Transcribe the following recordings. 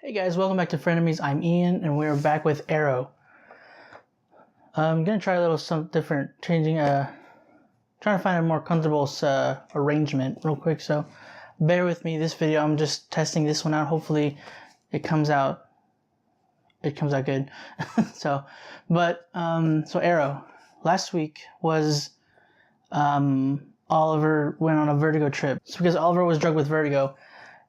Hey guys, welcome back to Frenemies. I'm Ian, and we're back with Arrow. I'm gonna try a little something different, trying to find a more comfortable arrangement real quick. So, bear with me. This video, I'm just testing this one out. Hopefully, it comes out good. So Arrow. Last week was Oliver went on a vertigo trip. So because Oliver was drugged with vertigo,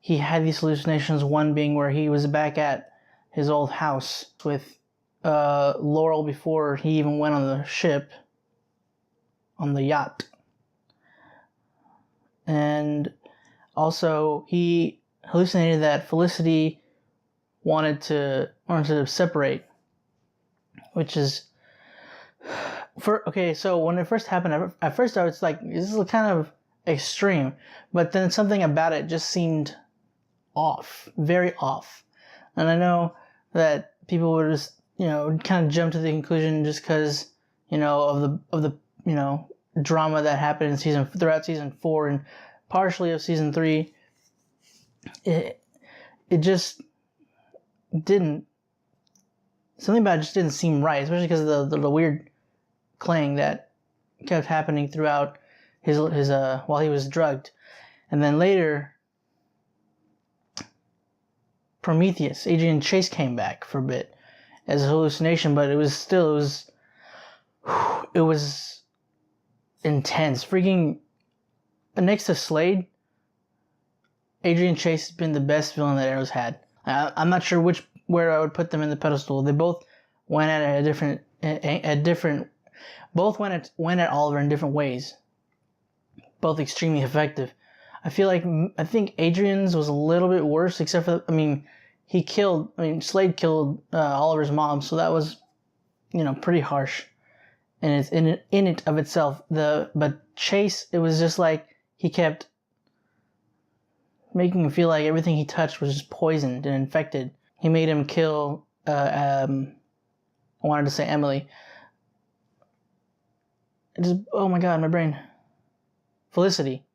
he had these hallucinations, one being where he was back at his old house with Laurel before he even went on the ship, on the yacht. And also, he hallucinated that Felicity wanted to separate, which is... so when it first happened, at first I was like, this is kind of extreme, but then something about it just seemed off, very off. And I know that people would just, kind of jump to the conclusion just because, of the drama that happened throughout season 4 and partially of season 3. It just didn't, something about it just didn't seem right, especially because of the weird clang that kept happening throughout his while he was drugged. And then later, Prometheus, Adrian Chase, came back for a bit as a hallucination, but it was intense. Freaking next to Slade, Adrian Chase has been the best villain that Arrow's had. I'm not sure where I would put them in the pedestal. They both went at both went at Oliver in different ways. Both extremely effective. I think Adrian's was a little bit worse, except for, Slade killed Oliver's mom, so that was, pretty harsh. And it's in it of itself. But Chase, it was just like he kept making him feel like everything he touched was just poisoned and infected. He made him kill, I wanted to say Emily. Oh my god, my brain. Felicity.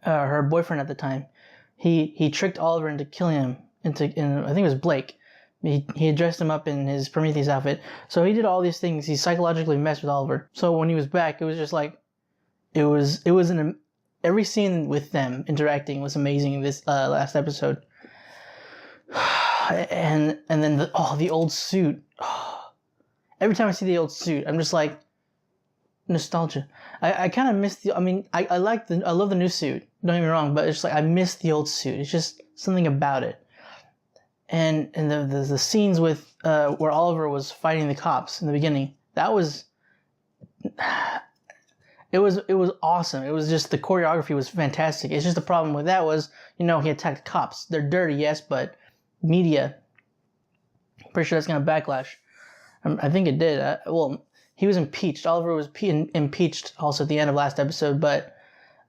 Her boyfriend at the time. He tricked Oliver into killing him. I think it was Blake. He dressed him up in his Prometheus outfit. So he did all these things. He psychologically messed with Oliver. So when he was back, it was just like, every scene with them interacting was amazing in this last episode. And then the old suit. Every time I see the old suit, I'm just like, nostalgia. I kind of miss I love the new suit. Don't get me wrong, but it's like I miss the old suit. It's just something about it. And the scenes with where Oliver was fighting the cops in the beginning, it was awesome. It was just, the choreography was fantastic. It's just the problem with that was, he attacked cops. They're dirty, yes, but media, pretty sure that's gonna backlash. I think it did. He was impeached. Oliver was impeached also at the end of last episode, but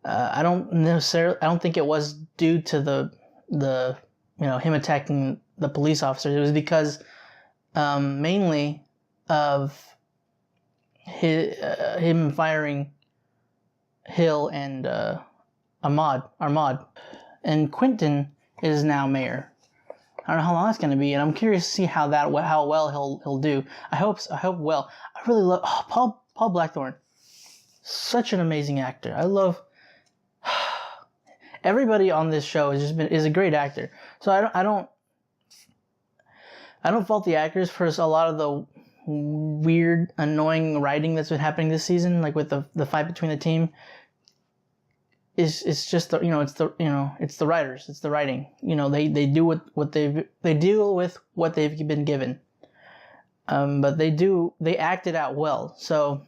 I don't think it was due to the him attacking the police officers. It was because mainly of him firing Hill and Armad. And Quentin is now mayor. I don't know how long that's going to be, and I'm curious to see how well he'll do. I hope well. I really love Paul Blackthorne. Such an amazing actor. I love everybody on this show is a great actor. So I don't fault the actors for a lot of the weird, annoying writing that's been happening this season, like with the fight between the team. It's just it's the writers, it's the writing. They do they deal with what they've been given. But they act it out well, so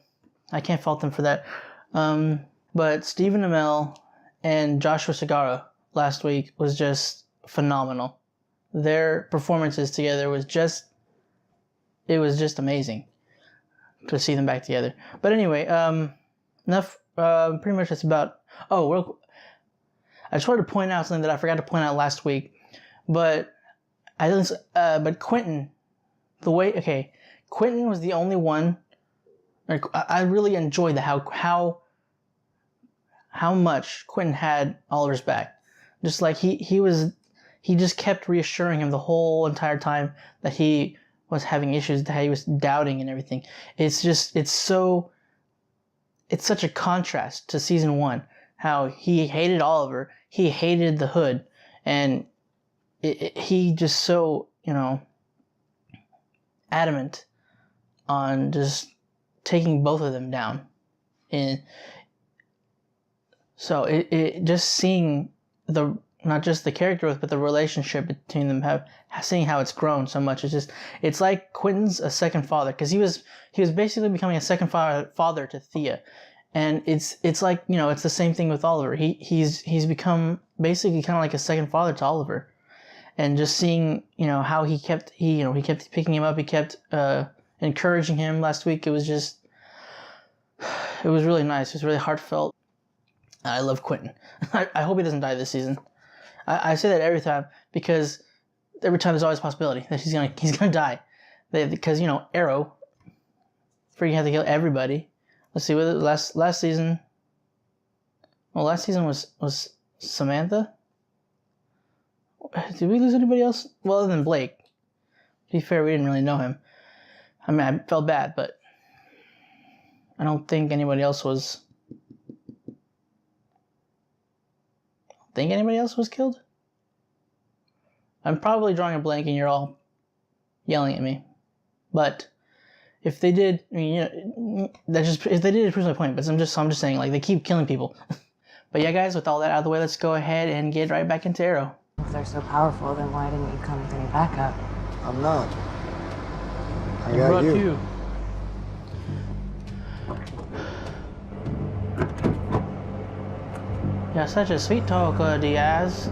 I can't fault them for that. But Stephen Amell and Joshua Segarra last week was just phenomenal. Their performances together was just amazing to see them back together. But anyway, enough. Pretty much that's about. I just wanted to point out something that I forgot to point out last week, but Quentin, Quentin was the only one. I really enjoyed how much Quentin had Oliver's back. Just like he was he just kept reassuring him the whole entire time that he was having issues, that he was doubting and everything. It's such a contrast to season 1, how he hated Oliver, he hated the Hood, and he just so, adamant on just taking both of them down. And so it just seeing not just the character growth, but the relationship between them, seeing how it's grown so much. It's like Quentin's a second father, because he was basically becoming a second father to Thea. And it's like, it's the same thing with Oliver. He's become basically kind of like a second father to Oliver. And just seeing, how he kept picking him up, he kept encouraging him last week. It was really nice. It was really heartfelt. I love Quentin. I hope he doesn't die this season. I say that every time, because every time there's always a possibility that he's gonna die. Because, Arrow freaking had to kill everybody. Let's see, what last season. Well, last season was Samantha. Did we lose anybody else? Well, other than Blake. To be fair, we didn't really know him. I mean, I felt bad, but I don't think anybody else was. Think anybody else was killed? I'm probably drawing a blank, and you're all yelling at me. But if they did, I mean, if they did, it proves my point. But I'm just saying, like, they keep killing people. But yeah, guys, with all that out of the way, let's go ahead and get right back into Arrow. If they're so powerful, then why didn't you come with any backup? I'm not. I got you. You're such a sweet talker, Diaz.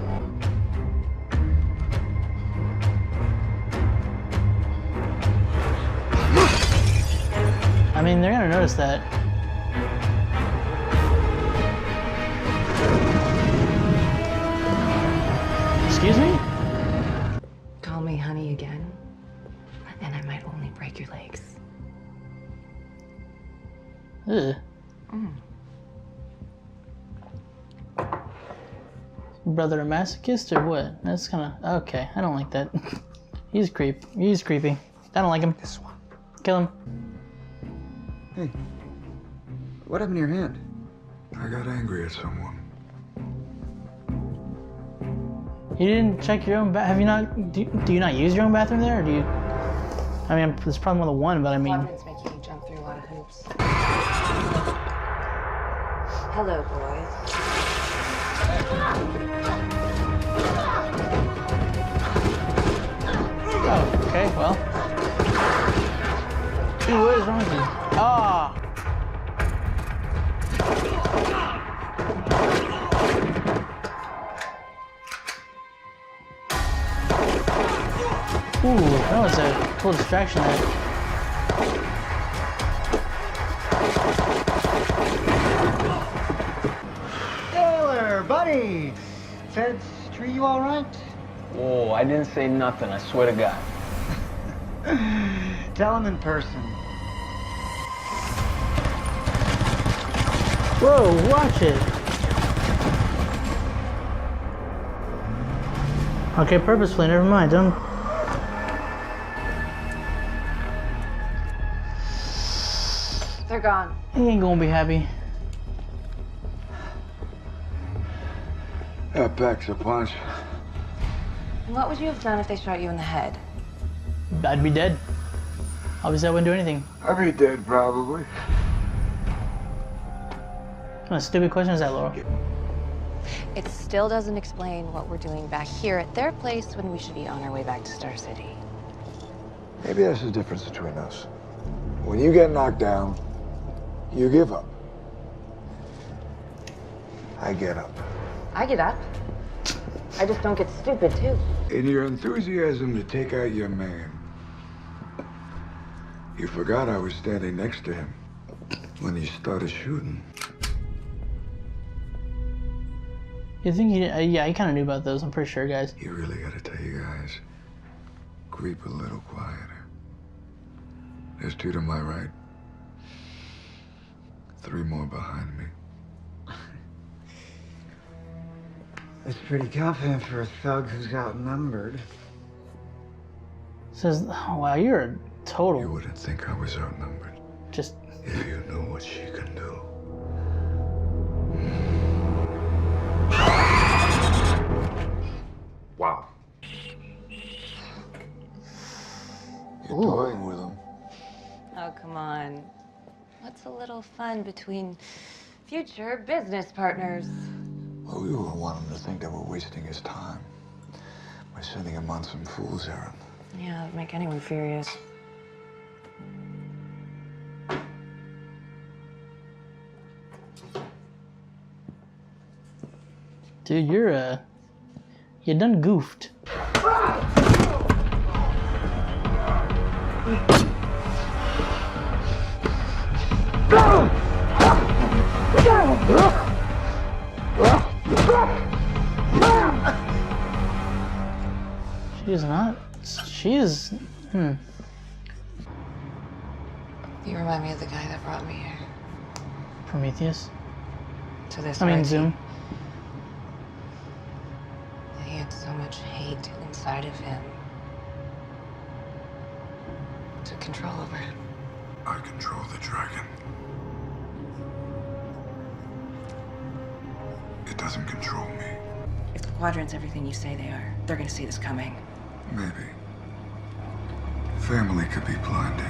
I mean, they're gonna notice that. Excuse me? Call me honey again, and I might only break your legs. Ugh. Brother a masochist or what? That's kind of okay. I don't like that. He's creepy. I don't like him. This one. Kill him. Hey, what happened to your hand? I got angry at someone. You didn't check your own bath? Have you not? Do you not use your own bathroom there, or do you? I mean, it's probably more than one, but I mean. Providence making you jump through a lot of hoops. Hello, boys. Oh, okay, well. Dude, what is wrong with you? Ah! Ooh, that was a cool distraction there. Taylor, buddy! Feds treat you all right? Whoa, I didn't say nothing, I swear to God. Tell him in person. Whoa, watch it! Okay, purposefully, never mind. Don't. They're gone. He ain't gonna be happy. That packs a punch. And what would you have done if they shot you in the head? I'd be dead. Obviously, I wouldn't do anything. I'd be dead, probably. What kind of stupid question is that, Laurel? It still doesn't explain what we're doing back here at their place when we should be on our way back to Star City. Maybe that's the difference between us. When you get knocked down, you give up. I get up. I get up. I just don't get stupid, too. In your enthusiasm to take out your man, you forgot I was standing next to him when he started shooting. You think he? Yeah, he kind of knew about those. I'm pretty sure, guys. You really gotta tell you guys, creep a little quieter. There's 2 to my right, 3 more behind me. It's pretty confident for a thug who's outnumbered. Says, oh, wow, you're a total. You wouldn't think I was outnumbered Just. if you knew what she can do. Wow. You're toying with him. Oh, come on. What's a little fun between future business partners? Well, we wouldn't want him to think that we're wasting his time by sending him on some fool's errand. Yeah, that'd make anyone furious. Dude, you done goofed. She is not. She is. You remind me of the guy that brought me here. Prometheus. To this I mean, RT. Zoom. He had so much hate inside of him. Took control over him. I control the dragon. It doesn't control me. If the Quadrant's everything you say they are, they're gonna see this coming. Maybe. Family could be blinding.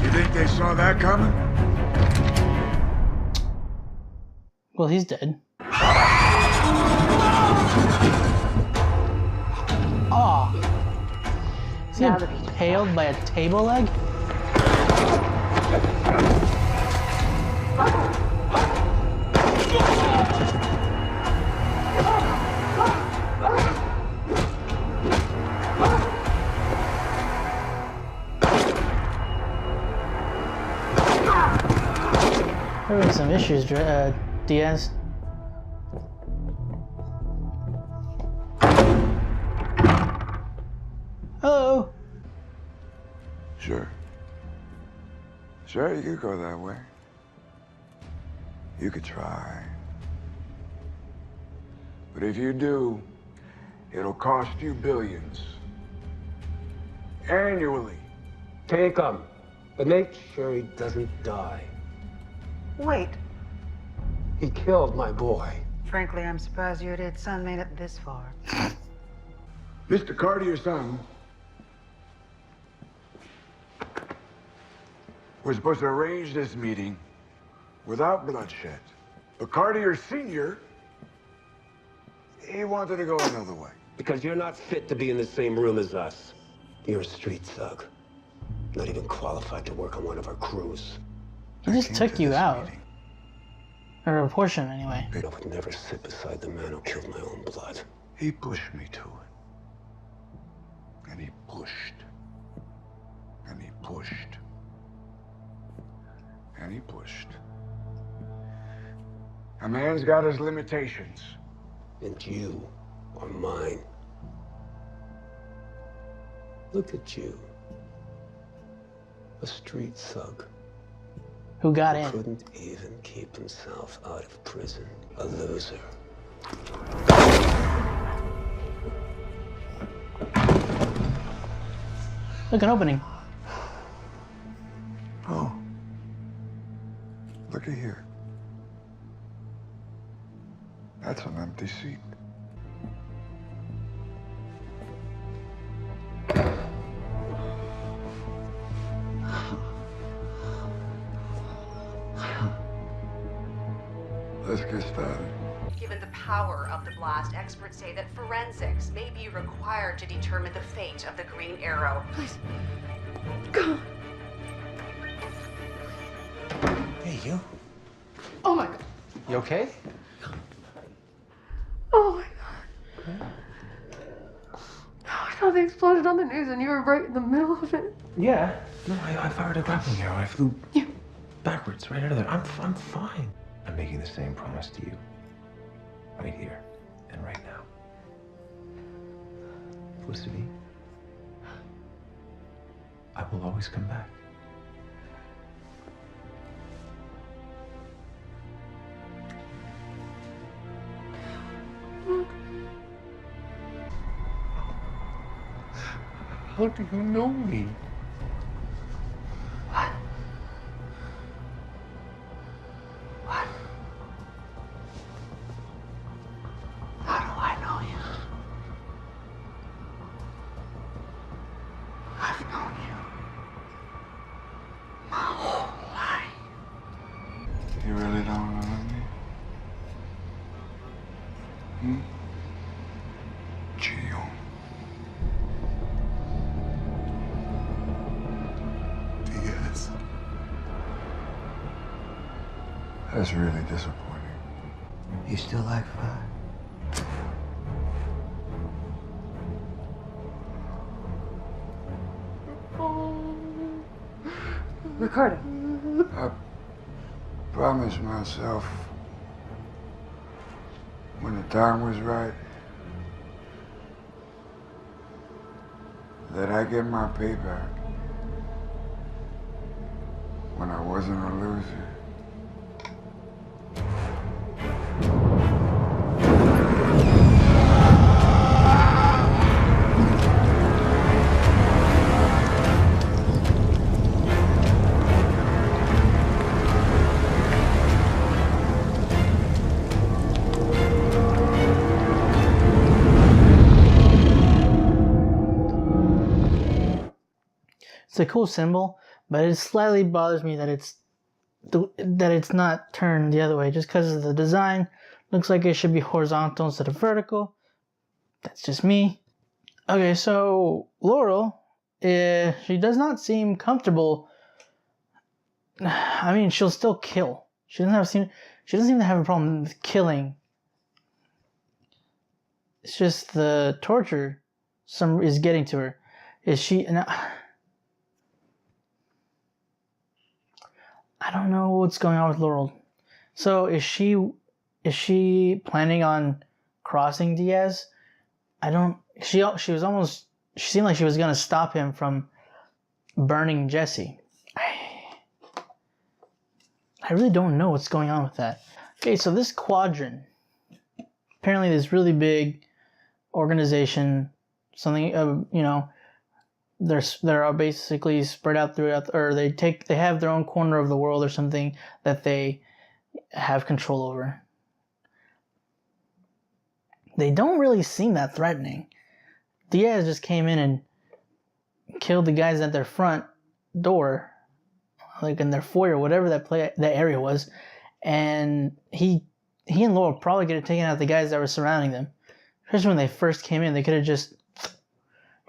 You think they saw that coming? Well, he's dead. Oh. Is he Now the beach is impaled by a table leg? There were some issues, Diaz. Hello. Sure. Sure, you could go that way. You could try. But if you do, it'll cost you billions. Annually. Take him, but make sure he doesn't die. Wait. He killed my boy. Frankly, I'm surprised your dead son made it this far. Mr. Carter, your son, we're supposed to arrange this meeting without bloodshed. But Cartier Sr., he wanted to go another way. Because you're not fit to be in the same room as us. You're a street thug. Not even qualified to work on one of our crews. He just came took to you this out. meeting. Or a portion, anyway. I would never sit beside the man who killed my own blood. He pushed me to it. And he pushed. And he pushed. And he pushed. A man's got his limitations. And you are mine. Look at you. A street thug. Who got in? Couldn't even keep himself out of prison. A loser. Look, an opening. Oh. Look at here. That's an empty seat. Let's get started. Given the power of the blast, experts say that forensics may be required to determine the fate of the Green Arrow. Please. Go. Hey, you. Oh my god. You okay? Oh my god. I saw the explosion on the news and you were right in the middle of it. Yeah. No, I fired a grappling arrow. I flew backwards right out of there. I'm fine. I'm making the same promise to you. Right here And right now, Felicity, I will always come back. How do you know me? What? What? How do I know you? I've known you my whole life. You really don't love me? Gio. Diaz. That's really disappointing. You still like fire? Ricardo. I promised myself when the time was right that I'd get my payback when I wasn't a loser. It's a cool symbol, but it slightly bothers me that it's not turned the other way, just because of the design. Looks like it should be horizontal instead of vertical. That's just me. Okay, so Laurel, she does not seem comfortable. I mean, she'll still kill. She doesn't seem to have a problem with killing. It's just the torture is getting to her. Is she? I don't know what's going on with Laurel. So is she planning on crossing Diaz? She seemed like she was gonna stop him from burning Jesse. I really don't know what's going on with that. Okay, so this quadrant, apparently this really big organization, something they're basically spread out throughout, or they have their own corner of the world or something that they have control over. They don't really seem that threatening. Diaz just came in and killed the guys at their front door, like in their foyer, whatever that area was, and he and Laurel probably could have taken out the guys that were surrounding them. Especially when they first came in, they could have just,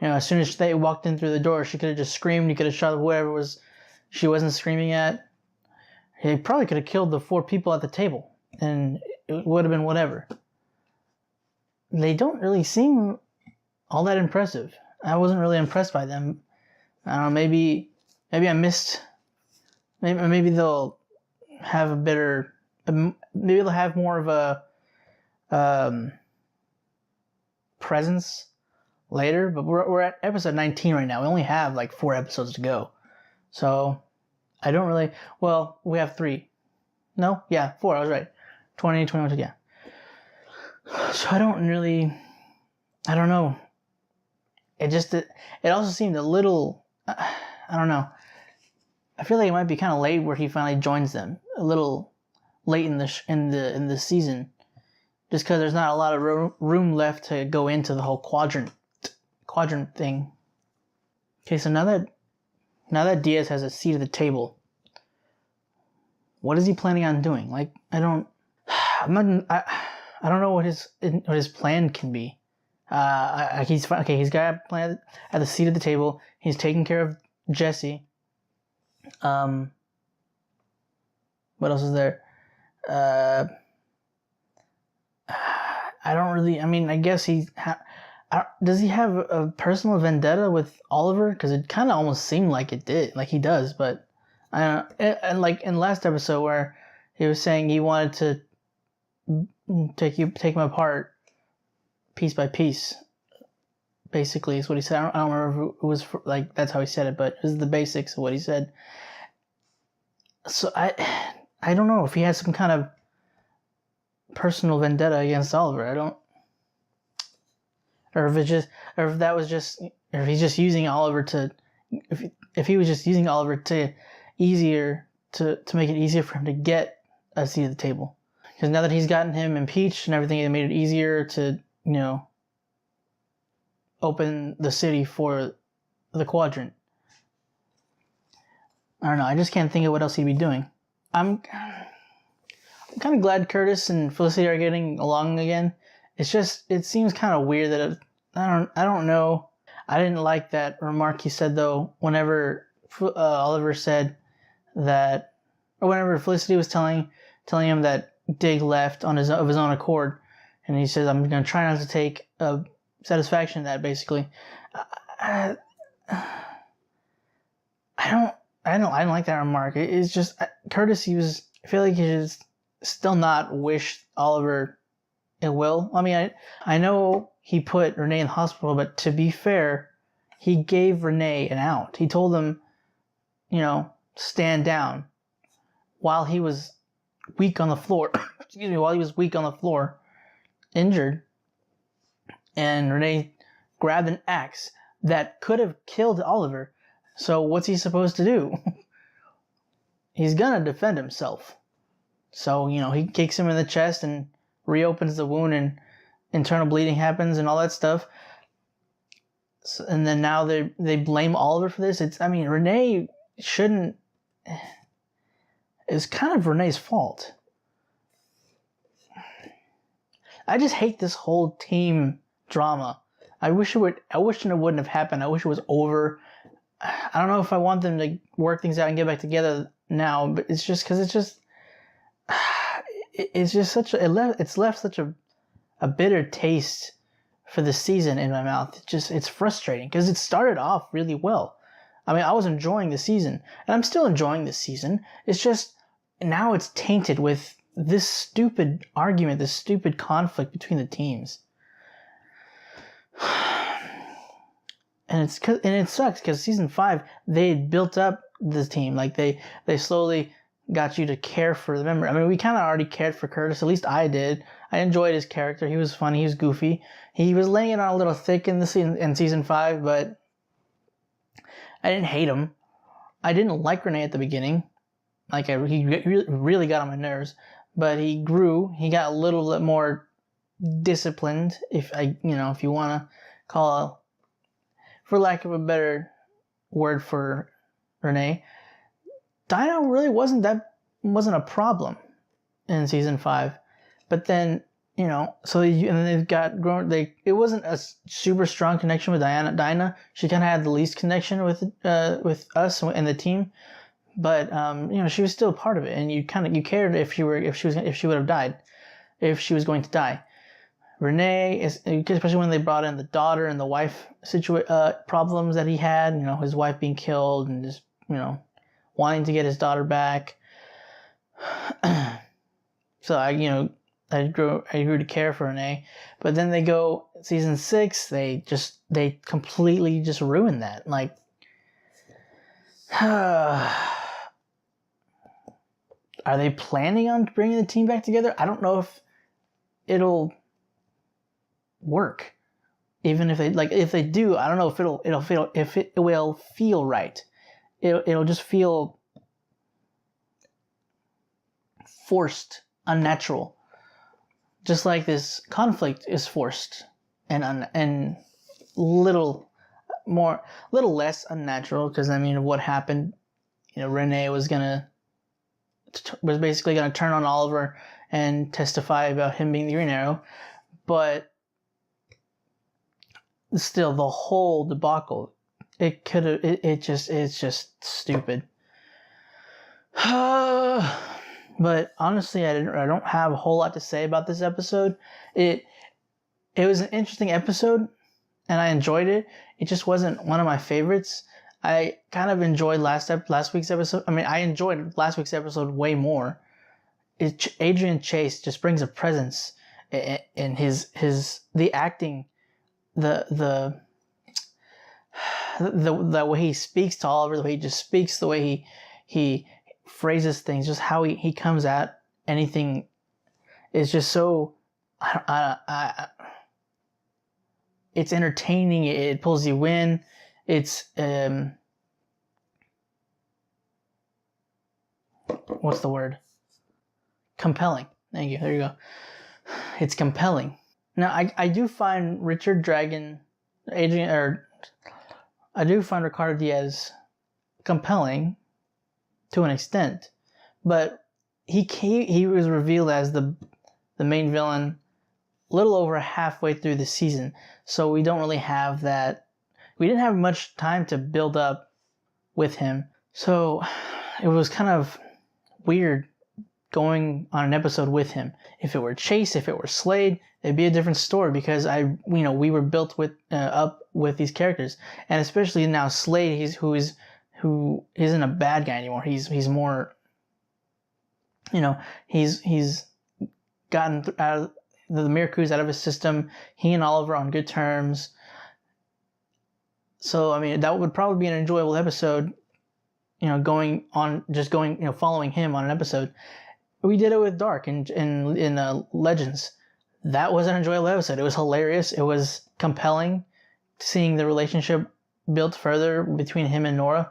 as soon as they walked in through the door, she could have just screamed. You could have shot whoever she wasn't screaming at. He probably could have killed the 4 people at the table, and it would have been whatever. They don't really seem all that impressive. I wasn't really impressed by them. I don't know, maybe I missed. Maybe they'll have a better. Maybe they'll have more of a presence later. But we're at episode 19 right now. We only have like 4 episodes to go, so I don't really. Well, we have 3. No, yeah, 4. I was right. 20, 21, yeah. So I don't know. It also seemed a little, I don't know. I feel like it might be kind of late where he finally joins them. A little late in the season, just because there's not a lot of room left to go into the whole quadrant thing. Okay, so now that Diaz has a seat at the table, what is he planning on doing? Like, I don't know what his plan can be. He's got a plan at the seat of the table. He's taking care of Jesse. What else is there? I don't really. I mean, I guess does he have a personal vendetta with Oliver? Because it kind of almost seemed like it did, like he does. But I don't know. And like in last episode where he was saying he wanted to take him apart, piece by piece. Basically, is what he said. I don't remember if it was like that's how he said it, but it was the basics of what he said. So I don't know if he has some kind of personal vendetta against Oliver. I don't, or if he's just using Oliver to, if he was just using Oliver to make it easier for him to get a seat at the table. Because now that he's gotten him impeached and everything, it made it easier to, open the city for the Quadrant. I don't know. I just can't think of what else he'd be doing. I'm kind of glad Curtis and Felicity are getting along again. It's just, it seems kind of weird that I don't know. I didn't like that remark he said though. Whenever Oliver said that, or whenever Felicity was telling him that Dig left of his own accord, and he says, "I'm gonna try not to take satisfaction in that." Basically, I don't like that remark. It's just Curtis. I feel like he just still not wish Oliver ill will. I mean, I know he put Renee in the hospital, but to be fair, he gave Renee an out. He told him, stand down while he was weak on the floor. Excuse me, while he was weak on the floor, injured. And Renee grabbed an axe that could have killed Oliver. So what's he supposed to do? He's gonna defend himself. So, he kicks him in the chest and reopens the wound and internal bleeding happens and all that stuff. So, and then now they blame Oliver for this. Renee shouldn't... It's kind of Renee's fault. I just hate this whole team drama. I wish it wouldn't have happened. I wish it was over. I don't know if I want them to work things out and get back together now, but it's just because it's left such a bitter taste for the season in my mouth. It's frustrating because it started off really well. I was enjoying the season, and I'm still enjoying this season. It's just now it's tainted with this stupid argument, this stupid conflict between the teams. And it sucks because season 5 they had built up the team, like they slowly got you to care for the member. We kind of already cared for Curtis, at least I did. I enjoyed his character. He was funny, he was goofy. He was laying it on a little thick in season 5, but I didn't hate him. I didn't like Renee at the beginning. He really got on my nerves, but he grew. He got a little bit more disciplined, if you want to call, for lack of a better word for Renee. Dinah really wasn't a problem in season 5, but then so and then they've got grown. It wasn't a super strong connection with Dinah. She kind of had the least connection with us and the team, but she was still part of it, and you cared if she would have died, if she was going to die. Renee, especially when they brought in the daughter and the wife problems that he had, his wife being killed and just wanting to get his daughter back. So I grew to care for Renee, but then they go season 6. They completely just ruined that. Are they planning on bringing the team back together? I don't know if it'll work. Even if they do, I don't know if it will feel right. It'll just feel forced, unnatural. Just like this conflict is forced and little less unnatural, because what happened, Renee was basically gonna turn on Oliver and testify about him being the Green Arrow, but still the whole debacle, it's just stupid. But honestly, I don't have a whole lot to say about this episode. It was an interesting episode, and I enjoyed it. It just wasn't one of my favorites. I kind of enjoyed last week's episode. I enjoyed last week's episode way more. Adrian Chase just brings a presence and the acting, the way he speaks to Oliver, the way he just speaks, the way he phrases things, just how he comes at anything is just so it's entertaining. It pulls you in. It's what's the word? Compelling. Thank you. There you go. It's compelling. Now I do find Richard Dragon, I do find Ricardo Diaz compelling to an extent, but he was revealed as the main villain a little over halfway through the season, so we don't really have that. We didn't have much time to build up with him, so it was kind of weird going on an episode with him. If it were Chase, if it were Slade, it'd be a different story because we were built up with these characters, and especially now Slade, who isn't a bad guy anymore. He's more, he's gotten out of the Miracru's out of his system. He and Oliver are on good terms. So I mean, that would probably be an enjoyable episode. Following him on an episode. We did it with Dark in Legends. That was an enjoyable episode. It was hilarious. It was compelling, seeing the relationship built further between him and Nora.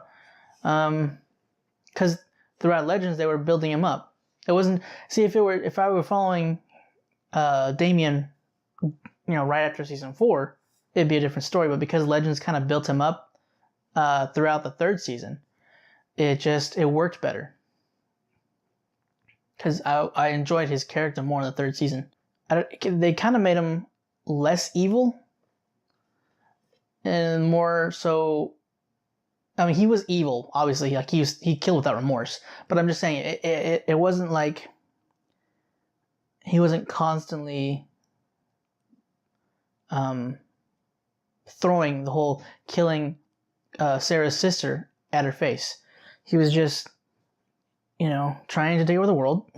Because throughout Legends they were building him up. It wasn't. See, if I were following Damien, right after season 4, it'd be a different story. But because Legends kind of built him up throughout the 3rd season, it worked better. Because I enjoyed his character more in the 3rd season. They kind of made him less evil, and more so. I mean, he was evil, obviously. Like he killed without remorse. But I'm just saying, it wasn't like he wasn't constantly throwing the whole killing Sarah's sister at her face. He was just, trying to take over the world,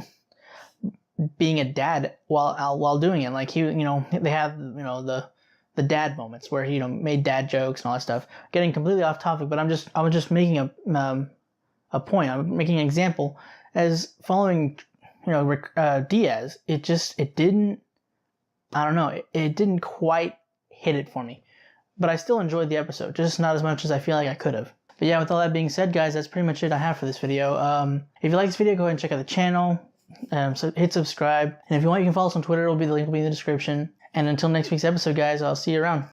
being a dad while doing it. Like they have the dad moments where he made dad jokes and all that stuff. Getting completely off topic, but I was just making a point. I'm making an example as following Diaz. It didn't. I don't know. It didn't quite hit it for me, but I still enjoyed the episode, just not as much as I feel like I could have. But yeah, with all that being said, guys, that's pretty much it I have for this video. If you like this video, go ahead and check out the channel. So hit subscribe. And if you want, you can follow us on Twitter. It'll be the link will be in the description. And until next week's episode, guys, I'll see you around.